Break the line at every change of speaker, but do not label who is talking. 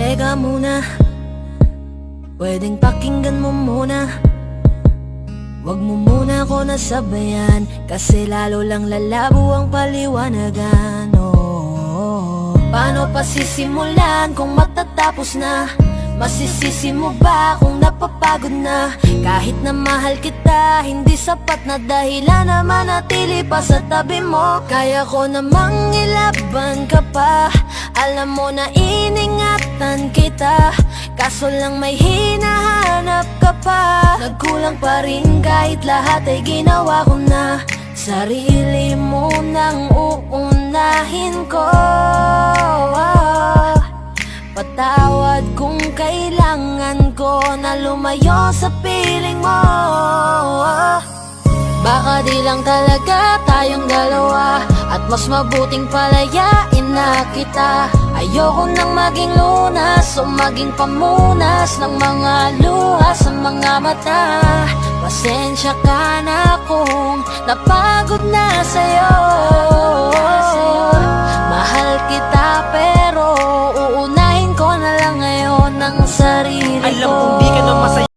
Teka muna, pwedeng pakinggan mo muna. Wag mo muna ako nasabayan, kasi lalo lang lalabo ang paliwanagan. Paano pa sisimulan kung matatapos na? Masisisi mo ba kung napapagod na? Kahit na mahal kita, hindi sapat na dahilan na manatili pa sa tabi mo. Kaya ko namang ilaban ka pa, alam mo na iningatan kita, kaso lang may hinahanap ka pa. Nagkulang pa rin kahit lahat ay ginawa ko na. Sarili mo nang uunahin ko. Patawad kung kailangan ko na lumayo sa piling mo. Baka di lang talaga tayong dalawa, at mas mabuting palayain na kita. Ayoko nang maging lunas o maging pamunas ng mga luha sa mga mata. Pasensya ka na kung napagod na sa'yo.